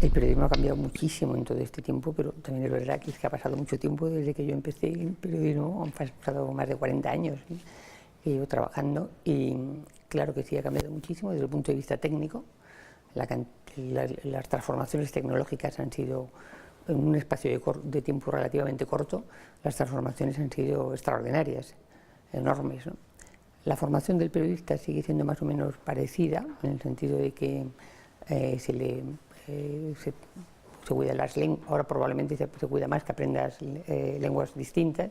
El periodismo ha cambiado muchísimo en todo este tiempo, pero también es verdad que ha pasado mucho tiempo desde que yo empecé en periodismo, han pasado más de 40 años, ¿sí?, que llevo trabajando, y claro que sí ha cambiado muchísimo desde el punto de vista técnico. Las transformaciones tecnológicas han sido, en un espacio de tiempo relativamente corto, las transformaciones han sido extraordinarias, enormes, ¿no? La formación del periodista sigue siendo más o menos parecida, en el sentido de que se cuida las lenguas, ahora probablemente se cuida más que aprendas lenguas distintas,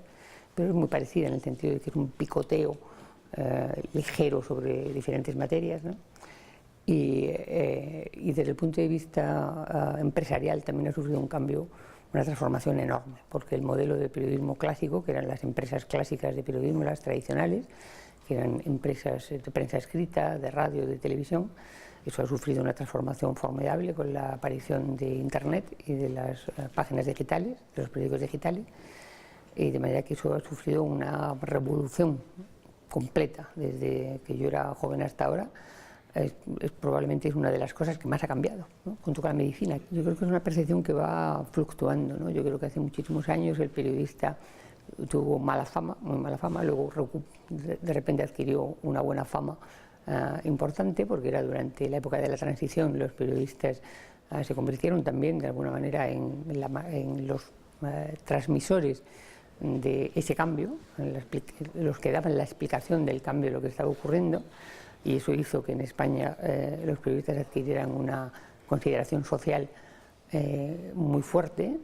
pero es muy parecida en el sentido de que es un picoteo ligero sobre diferentes materias, ¿no? Y desde el punto de vista empresarial también ha sufrido un cambio, una transformación enorme, porque el modelo de periodismo clásico, que eran las empresas clásicas de periodismo, las tradicionales, que eran empresas de prensa escrita, de radio, de televisión, eso ha sufrido una transformación formidable con la aparición de Internet y de las páginas digitales, de los periódicos digitales, y de manera que eso ha sufrido una revolución completa desde que yo era joven hasta ahora. Probablemente es una de las cosas que más ha cambiado, ¿no?, junto con la medicina. Yo creo que es una percepción que va fluctuando, ¿no? Yo creo que hace muchísimos años el periodista tuvo mala fama, muy mala fama, luego de repente adquirió una buena fama importante, porque era durante la época de la transición. Los periodistas se convirtieron también de alguna manera en los transmisores de ese cambio, los que daban la explicación del cambio de lo que estaba ocurriendo, y eso hizo que en España los periodistas adquirieran una consideración social muy fuerte,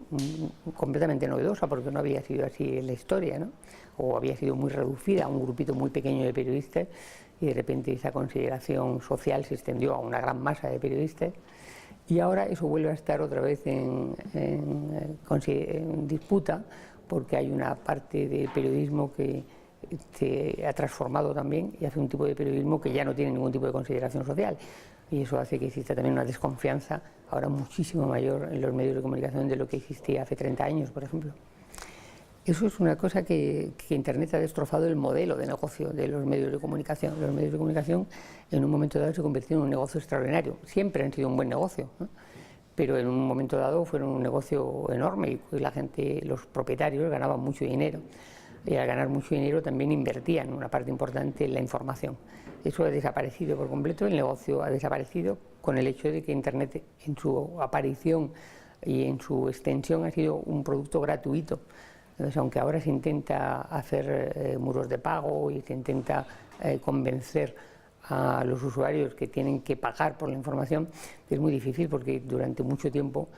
completamente novedosa, porque no había sido así en la historia, ¿no?, o había sido muy reducida a un grupito muy pequeño de periodistas, y de repente esa consideración social se extendió a una gran masa de periodistas, y ahora eso vuelve a estar otra vez en disputa, porque hay una parte de periodismo que se ha transformado también y hace un tipo de periodismo que ya no tiene ningún tipo de consideración social, y eso hace que exista también una desconfianza ahora muchísimo mayor en los medios de comunicación de lo que existía hace 30 años, por ejemplo. Eso es una cosa que Internet ha destrozado el modelo de negocio de los medios de comunicación. Los medios de comunicación en un momento dado se convirtieron en un negocio extraordinario. Siempre han sido un buen negocio, ¿no?, pero en un momento dado fueron un negocio enorme y la gente, los propietarios, ganaban mucho dinero. Y al ganar mucho dinero también invertían una parte importante en la información. Eso ha desaparecido por completo, el negocio ha desaparecido con el hecho de que Internet en su aparición y en su extensión ha sido un producto gratuito. Entonces, aunque ahora se intenta hacer muros de pago y se intenta convencer a los usuarios que tienen que pagar por la información, es muy difícil, porque durante mucho tiempo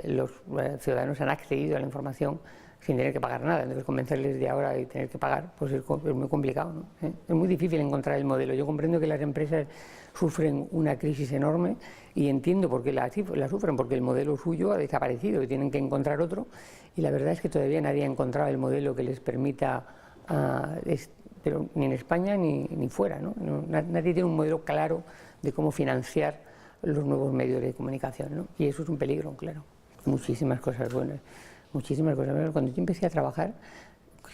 los ciudadanos han accedido a la información sin tener que pagar nada. Entonces, convencerles de ahora de tener que pagar, pues es muy complicado, ¿no? Es muy difícil encontrar el modelo. Yo comprendo que las empresas sufren una crisis enorme y entiendo por qué la sufren, porque el modelo suyo ha desaparecido y tienen que encontrar otro, y la verdad es que todavía nadie ha encontrado el modelo que les permita, pero ni en España ni fuera, ¿no? Nadie tiene un modelo claro de cómo financiar los nuevos medios de comunicación, ¿no? Y eso es un peligro, claro. Muchísimas cosas buenas. Muchísimas cosas. Cuando yo empecé a trabajar,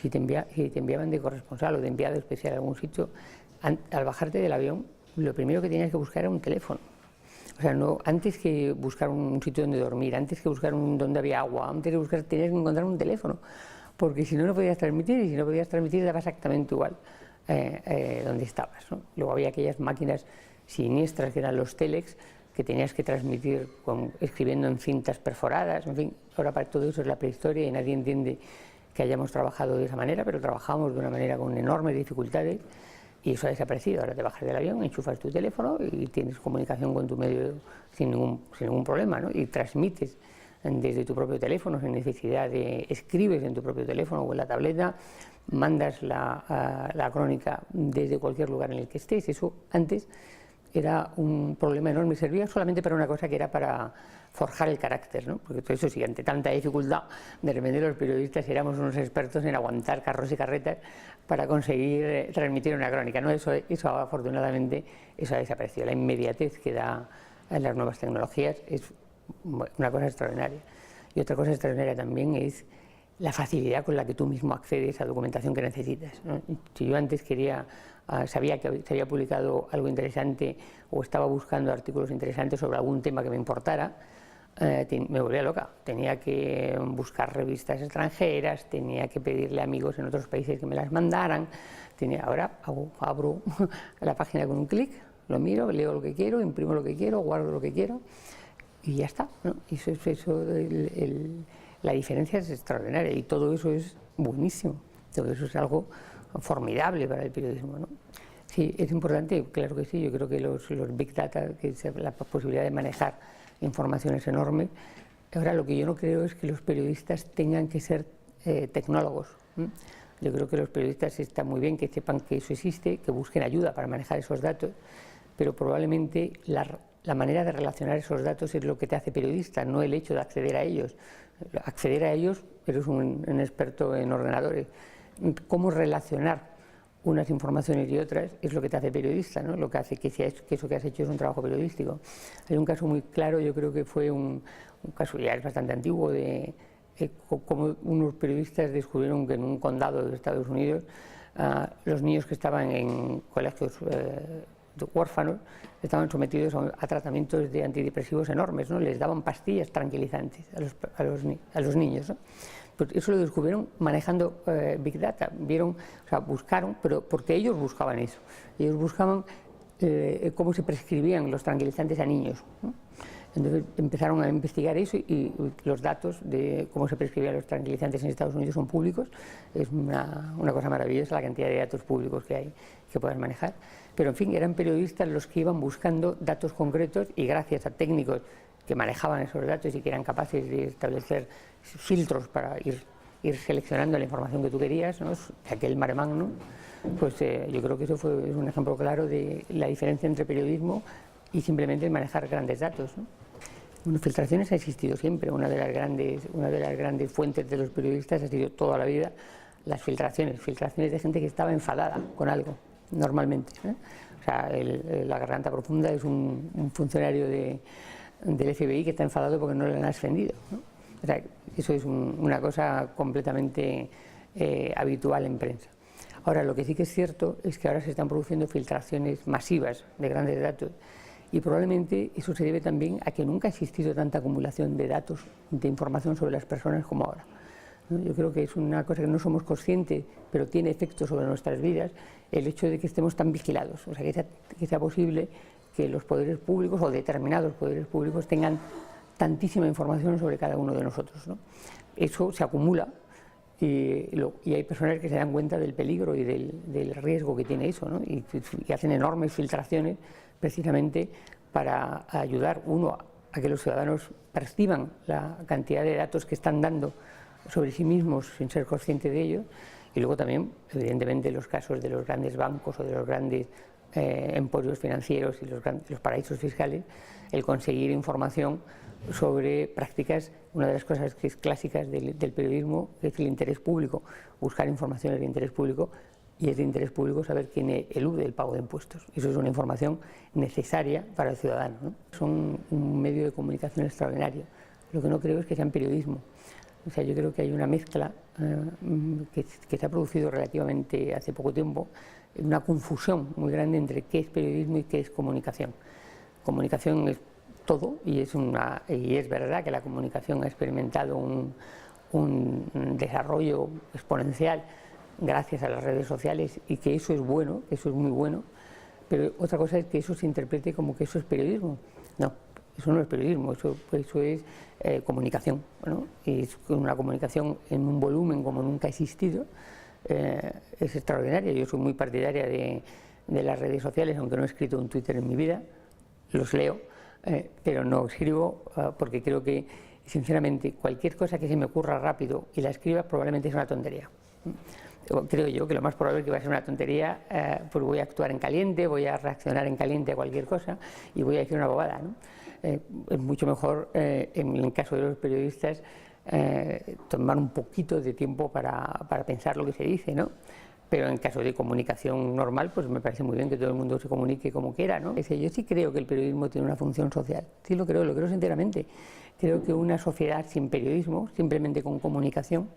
si te enviaban de corresponsal o de enviado especial a algún sitio, al bajarte del avión, lo primero que tenías que buscar era un teléfono. O sea, no, antes que buscar un sitio donde dormir, antes que buscar donde había agua, antes de buscar, tenías que encontrar un teléfono, porque si no, no podías transmitir, y si no podías transmitir daba exactamente igual donde estabas, ¿no? Luego había aquellas máquinas siniestras que eran los telex, que tenías que transmitir escribiendo en cintas perforadas, en fin. Ahora para todo eso es la prehistoria y nadie entiende que hayamos trabajado de esa manera, pero trabajamos de una manera con enormes dificultades, y eso ha desaparecido. Ahora te bajas del avión, enchufas tu teléfono y tienes comunicación con tu medio sin ningún problema, ¿no? Y transmites desde tu propio teléfono sin necesidad de escribes en tu propio teléfono o en la tableta, mandas la crónica desde cualquier lugar en el que estés. Eso antes era un problema enorme, servía solamente para una cosa, que era para forjar el carácter, ¿no? Porque todo eso sí, ante tanta dificultad, de repente los periodistas éramos unos expertos en aguantar carros y carretas para conseguir transmitir una crónica, ¿no? Eso afortunadamente eso ha desaparecido. La inmediatez que da las nuevas tecnologías es una cosa extraordinaria. Y otra cosa extraordinaria también es la facilidad con la que tú mismo accedes a documentación que necesitas, ¿no? Si yo antes sabía que se había publicado algo interesante o estaba buscando artículos interesantes sobre algún tema que me importara, me volvía loca. Tenía que buscar revistas extranjeras, tenía que pedirle a amigos en otros países que me las mandaran. Ahora abro la página con un clic, lo miro, leo lo que quiero, imprimo lo que quiero, guardo lo que quiero y ya está, ¿no? La diferencia es extraordinaria y todo eso es buenísimo. Todo eso es algo formidable para el periodismo, ¿no? Sí, es importante, claro que sí. Yo creo que los Big Data, que es la posibilidad de manejar informaciones enormes. Ahora, lo que yo no creo es que los periodistas tengan que ser tecnólogos. Yo creo que los periodistas está muy bien que sepan que eso existe, que busquen ayuda para manejar esos datos, pero probablemente la manera de relacionar esos datos es lo que te hace periodista, no el hecho de acceder a ellos. Acceder a ellos, eres un experto en ordenadores. Cómo relacionar unas informaciones y otras es lo que te hace periodista, ¿no? Lo que hace que eso que has hecho es un trabajo periodístico. Hay un caso muy claro, yo creo que fue un caso ya es bastante antiguo, de cómo unos periodistas descubrieron que en un condado de Estados Unidos los niños que estaban en colegios huérfanos estaban sometidos a tratamientos de antidepresivos enormes, ¿no? Les daban pastillas tranquilizantes a los niños, ¿no? Pues eso lo descubrieron manejando Big Data. Buscaron, pero porque ellos buscaban eso. Ellos buscaban cómo se prescribían los tranquilizantes a niños, ¿no? Entonces empezaron a investigar eso y los datos de cómo se prescribían los tranquilizantes en Estados Unidos son públicos. Es una cosa maravillosa la cantidad de datos públicos que hay que puedan manejar. Pero en fin, eran periodistas los que iban buscando datos concretos y gracias a técnicos que manejaban esos datos y que eran capaces de establecer filtros para ir seleccionando la información que tú querías, ¿no? Aquel mare magnum, pues yo creo que eso es un ejemplo claro de la diferencia entre periodismo y simplemente manejar grandes datos, ¿no? Bueno, filtraciones ha existido siempre. Una de las grandes fuentes de los periodistas ha sido toda la vida las filtraciones de gente que estaba enfadada con algo, normalmente, ¿eh? O sea, la Garganta Profunda es un funcionario del FBI que está enfadado porque no le han ascendido, ¿no? O sea, eso es una cosa completamente habitual en prensa. Ahora, lo que sí que es cierto es que ahora se están produciendo filtraciones masivas de grandes datos y probablemente eso se debe también a que nunca ha existido tanta acumulación de datos, de información sobre las personas como ahora, ¿no? Yo creo que es una cosa que no somos conscientes, pero tiene efectos sobre nuestras vidas, el hecho de que estemos tan vigilados, o sea, que sea posible que los poderes públicos o determinados poderes públicos tengan tantísima información sobre cada uno de nosotros, ¿no? Eso se acumula y hay personas que se dan cuenta del peligro y del riesgo que tiene eso, ¿no? Y hacen enormes filtraciones precisamente para ayudar, uno, a que los ciudadanos perciban la cantidad de datos que están dando sobre sí mismos sin ser conscientes de ello, y luego también, evidentemente, los casos de los grandes bancos o de los grandes emporios financieros y los paraísos fiscales, el conseguir información sobre prácticas. Una de las cosas que es clásicas del periodismo es el interés público, buscar información de interés público, y es de interés público saber quién elude el pago de impuestos. Eso es una información necesaria para el ciudadano, ¿no? Son un medio de comunicación extraordinario. Lo que no creo es que sean periodismo. O sea, yo creo que hay una mezcla que se ha producido relativamente hace poco tiempo, una confusión muy grande entre qué es periodismo y qué es comunicación. Comunicación es todo y es verdad que la comunicación ha experimentado un desarrollo exponencial gracias a las redes sociales y que eso es bueno, que eso es muy bueno, pero otra cosa es que eso se interprete como que eso es periodismo. No, eso no es periodismo, eso es comunicación, ¿no? Y es una comunicación en un volumen como nunca ha existido. Es extraordinaria. Yo soy muy partidaria de las redes sociales, aunque no he escrito un Twitter en mi vida, los leo, pero no escribo porque creo que, sinceramente, cualquier cosa que se me ocurra rápido y la escriba probablemente es una tontería. Creo yo que lo más probable es que va a ser una tontería, pues voy a actuar en caliente, voy a reaccionar en caliente a cualquier cosa y voy a decir una bobada, ¿no? Es mucho mejor, en el caso de los periodistas, tomar un poquito de tiempo para pensar lo que se dice, ¿no? Pero en caso de comunicación normal, pues me parece muy bien que todo el mundo se comunique como quiera, ¿no? Yo sí creo que el periodismo tiene una función social, sí lo creo sinceramente. Creo que una sociedad sin periodismo, simplemente con comunicación,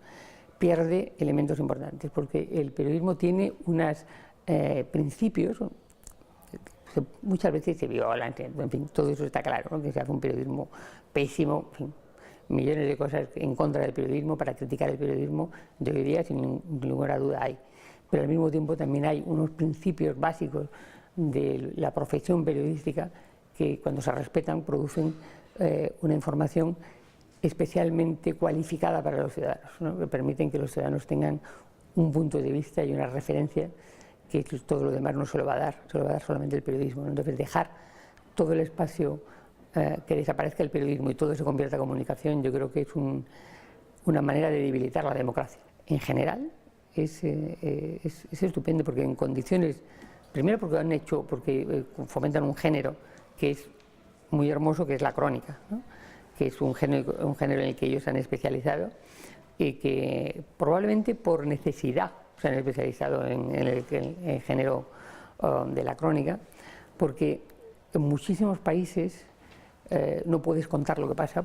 pierde elementos importantes, porque el periodismo tiene unos principios, muchas veces se violan, en fin, todo eso está claro, ¿no? Que se hace un periodismo pésimo, en fin, millones de cosas en contra del periodismo, para criticar el periodismo de hoy día, sin ninguna duda hay. Pero al mismo tiempo también hay unos principios básicos de la profesión periodística que, cuando se respetan, producen una información especialmente cualificada para los ciudadanos, ¿no? Que permiten que los ciudadanos tengan un punto de vista y una referencia que todo lo demás no se lo va a dar, se lo va a dar solamente el periodismo, ¿no? Entonces, dejar todo el espacio, que desaparezca el periodismo y todo se convierta en comunicación, yo creo que es una manera de debilitar la democracia. En general es estupendo, porque en condiciones, primero porque fomentan un género que es muy hermoso, que es la crónica, ¿no? Que es un género en el que ellos se han especializado y que probablemente por necesidad se han especializado en el género de la crónica, porque en muchísimos países no puedes contar lo que pasa.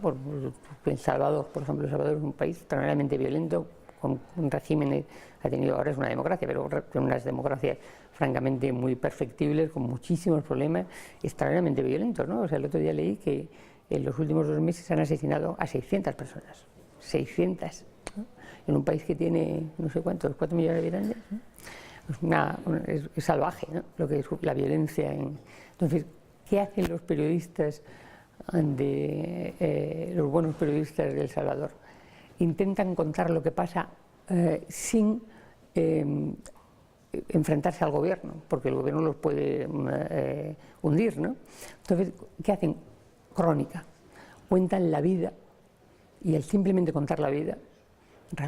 En Salvador, por ejemplo, El Salvador es un país extremadamente violento, con un régimen, ha tenido, ahora es una democracia, pero con unas democracias francamente muy perfectibles, con muchísimos problemas, extremadamente violentos, ¿no? O sea, el otro día leí que en los últimos 2 meses han asesinado a 600 personas, 600, ¿no? En un país que tiene, no sé cuántos, 4 millones de habitantes, ¿no? Es salvaje, ¿no? Lo que es la violencia. Entonces, ¿qué hacen los periodistas, los buenos periodistas de El Salvador? Intentan contar lo que pasa sin enfrentarse al gobierno, porque el gobierno los puede hundir, ¿no? Entonces, ¿qué hacen? Crónica. Cuentan la vida, y al simplemente contar la vida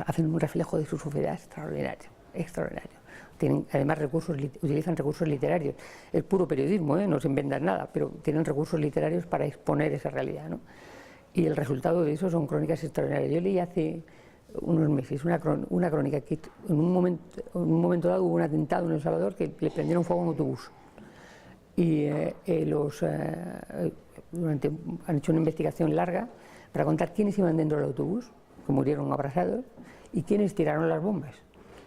hacen un reflejo de su sociedad extraordinario, extraordinario. Tienen además utilizan recursos literarios. Es puro periodismo, no se inventan nada, pero tienen recursos literarios para exponer esa realidad, ¿no? Y el resultado de eso son crónicas extraordinarias. Yo leí hace unos meses una crónica que en un momento dado hubo un atentado en El Salvador, que le prendieron fuego a un autobús. Y han hecho una investigación larga para contar quiénes iban dentro del autobús, que murieron abrasados, y quiénes tiraron las bombas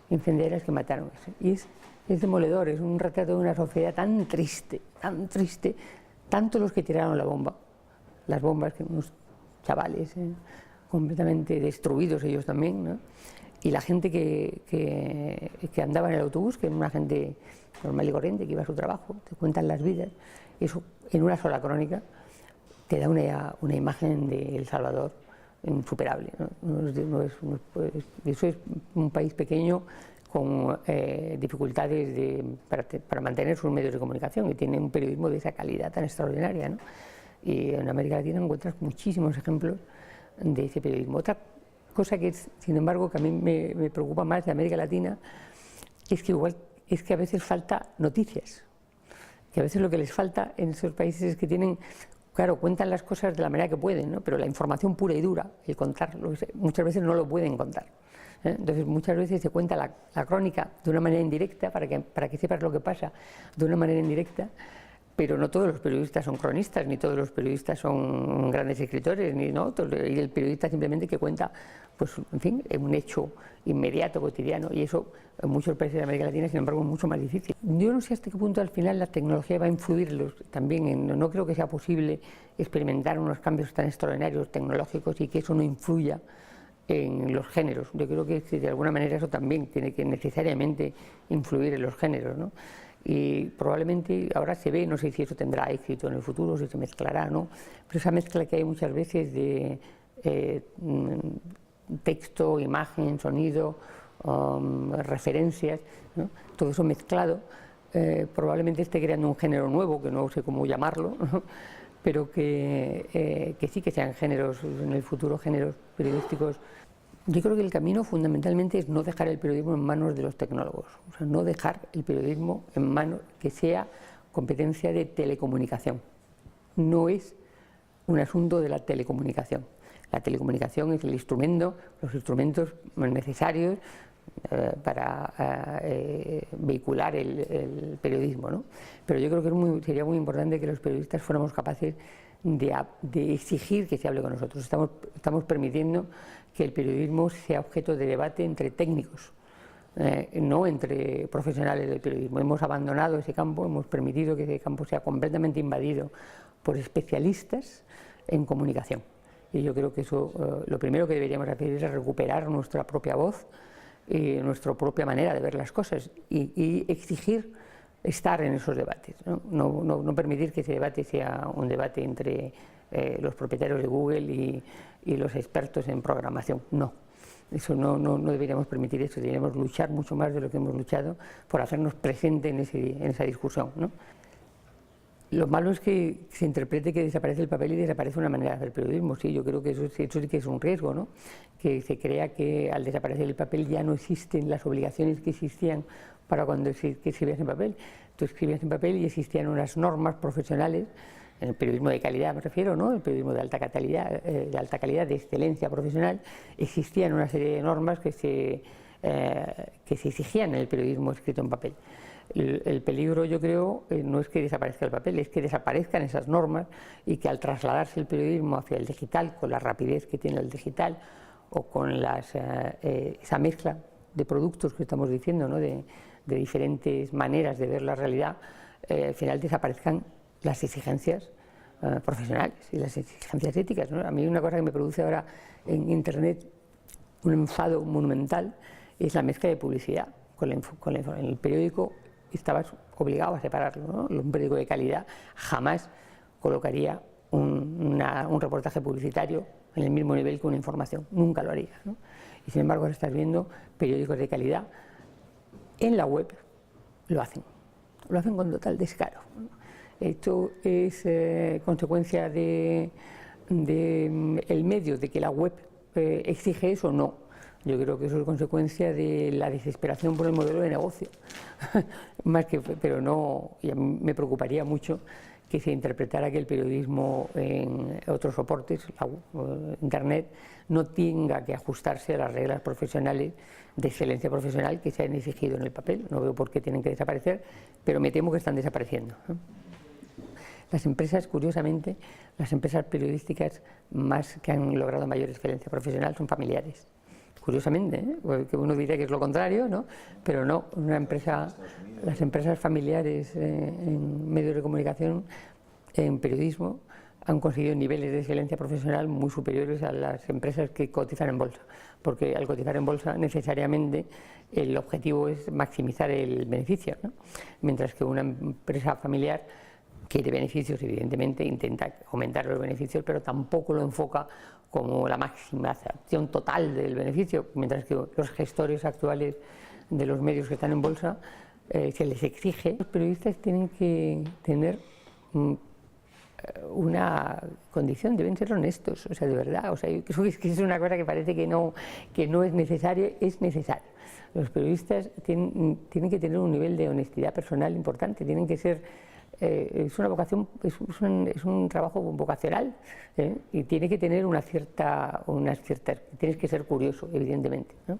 incendiarias que mataron. Y es demoledor, es un retrato de una sociedad tan triste, tanto los que tiraron las bombas, que unos chavales completamente destruidos ellos también, ¿no? Y la gente que andaba en el autobús, que era una gente normal y corriente, que iba a su trabajo, te cuentan las vidas. Eso, en una sola crónica, te da una imagen de El Salvador insuperable, ¿no? Eso es un país pequeño con dificultades para mantener sus medios de comunicación, y tiene un periodismo de esa calidad tan extraordinaria, ¿no? Y en América Latina encuentras muchísimos ejemplos de ese periodismo. Otra cosa que, sin embargo, que a mí me preocupa más de América Latina es que a veces falta noticias, que a veces lo que les falta en esos países es que tienen, claro, cuentan las cosas de la manera que pueden, ¿no? Pero la información pura y dura, el contarlo, muchas veces no lo pueden contar, ¿eh? Entonces, muchas veces se cuenta la crónica de una manera indirecta, para que sepas lo que pasa de una manera indirecta. Pero no todos los periodistas son cronistas, ni todos los periodistas son grandes escritores, y el periodista simplemente que cuenta, pues, en fin, un hecho inmediato, cotidiano, y eso en muchos países de América Latina, sin embargo, es mucho más difícil. Yo no sé hasta qué punto al final la tecnología va a influir también no creo que sea posible experimentar unos cambios tan extraordinarios tecnológicos y que eso no influya en los géneros. Yo creo que de alguna manera eso también tiene que necesariamente influir en los géneros, ¿no? Y probablemente ahora se ve, no sé si eso tendrá éxito en el futuro, si se mezclará, ¿no? Pero esa mezcla que hay muchas veces de texto, imagen, sonido, referencias, ¿no? Todo eso mezclado, probablemente esté creando un género nuevo, que no sé cómo llamarlo, ¿no? Pero que sí que sean géneros en el futuro, géneros periodísticos. Yo creo que el camino fundamentalmente es no dejar el periodismo en manos de los tecnólogos, o sea, no dejar el periodismo en manos que sea competencia de telecomunicación. No es un asunto de la telecomunicación. La telecomunicación es el instrumento, los instrumentos necesarios para vehicular el periodismo, ¿no? Pero yo creo que sería muy importante que los periodistas fuéramos capaces de exigir que se hable con nosotros. Estamos permitiendo que el periodismo sea objeto de debate entre técnicos, no entre profesionales del periodismo. Hemos abandonado ese campo, hemos permitido que ese campo sea completamente invadido por especialistas en comunicación. Y yo creo que eso, lo primero que deberíamos hacer es recuperar nuestra propia voz, nuestra propia manera de ver las cosas y exigir estar en esos debates, ¿no? No permitir que ese debate sea un debate entre los propietarios de Google y los expertos en programación, no. Eso no deberíamos permitir eso, deberíamos luchar mucho más de lo que hemos luchado por hacernos presente en esa discusión, ¿no? Lo malo es que se interprete que desaparece el papel y desaparece una manera de hacer periodismo. Sí, yo creo que eso sí que es un riesgo, ¿no? Que se crea que al desaparecer el papel ya no existen las obligaciones que existían para cuando escribías en papel. Tú escribías en papel y existían unas normas profesionales, en el periodismo de calidad me refiero, ¿no? El periodismo de alta calidad, de excelencia profesional, existían una serie de normas que se exigían en el periodismo escrito en papel. El peligro, yo creo, no es que desaparezca el papel, es que desaparezcan esas normas y que al trasladarse el periodismo hacia el digital, con la rapidez que tiene el digital o con esa mezcla de productos que estamos diciendo, ¿no? de diferentes maneras de ver la realidad, al final desaparezcan las exigencias profesionales y las exigencias éticas, ¿no? A mí una cosa que me produce ahora en Internet un enfado monumental es la mezcla de publicidad con el periódico. Estabas obligado a separarlo, ¿no? Un periódico de calidad jamás colocaría un reportaje publicitario en el mismo nivel que una información, nunca lo haría, ¿no? Y sin embargo ahora estás viendo periódicos de calidad en la web, lo hacen con total descaro, ¿no? Esto es consecuencia del medio, de que la web exige eso, no. Yo creo que eso es consecuencia de la desesperación por el modelo de negocio, pero no, y a mí me preocuparía mucho que se interpretara que el periodismo en otros soportes, Internet, no tenga que ajustarse a las reglas profesionales de excelencia profesional que se han exigido en el papel. No veo por qué tienen que desaparecer, pero me temo que están desapareciendo, ¿no? Las empresas, curiosamente, las empresas periodísticas más que han logrado mayor excelencia profesional son familiares. Curiosamente, porque uno diría que es lo contrario, ¿no? Pero no, las empresas familiares en medios de comunicación, en periodismo, han conseguido niveles de excelencia profesional muy superiores a las empresas que cotizan en bolsa, porque al cotizar en bolsa necesariamente el objetivo es maximizar el beneficio, ¿no? Mientras que una empresa familiar quiere beneficios, evidentemente, intenta aumentar los beneficios, pero tampoco lo enfoca como la maximización total del beneficio, mientras que los gestores actuales de los medios que están en bolsa se les exige. Los periodistas tienen que tener una condición, deben ser honestos, o sea, de verdad, o sea, eso es que es una cosa que parece que no es necesario, es necesario. Los periodistas tienen que tener un nivel de honestidad personal importante, tienen que ser es una vocación, es un trabajo vocacional, y tiene que tener tienes que ser curioso, evidentemente, ¿no?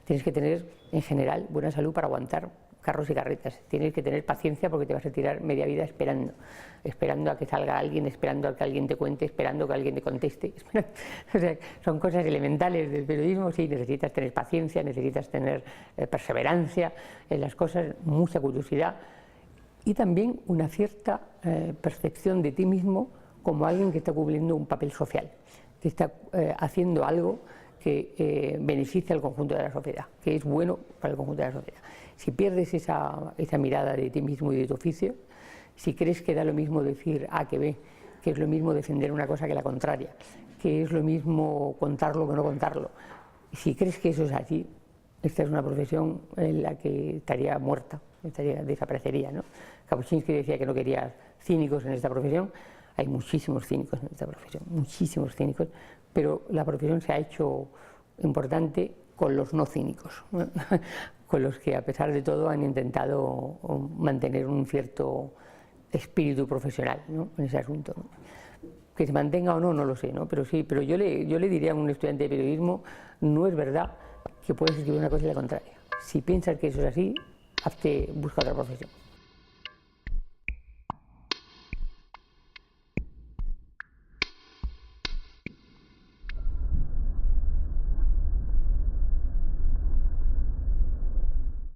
Tienes que tener, en general, buena salud para aguantar carros y carretas, tienes que tener paciencia porque te vas a tirar media vida esperando a que salga alguien, esperando a que alguien te cuente, esperando que alguien te conteste. O sea, son cosas elementales del periodismo. Sí, necesitas tener paciencia, necesitas tener perseverancia en las cosas, mucha curiosidad, y también una cierta percepción de ti mismo como alguien que está cumpliendo un papel social, que está haciendo algo que beneficia al conjunto de la sociedad, que es bueno para el conjunto de la sociedad. Si pierdes esa mirada de ti mismo y de tu oficio, si crees que da lo mismo decir A que B, que es lo mismo defender una cosa que la contraria, que es lo mismo contarlo que no contarlo, si crees que eso es así, esta es una profesión en la que estaría muerta, desaparecería, ¿no? Kapuscinski decía que no quería cínicos en esta profesión. Hay muchísimos cínicos en esta profesión, muchísimos cínicos, pero la profesión se ha hecho importante con los no cínicos, ¿no? Con los que a pesar de todo han intentado mantener un cierto espíritu profesional, ¿no? En ese asunto, ¿no? Que se mantenga o no, no lo sé, ¿no? Pero sí, pero yo le diría a un estudiante de periodismo, no es verdad que puedes escribir una cosa y la contraria. Si piensas que eso es así, busca otra profesión.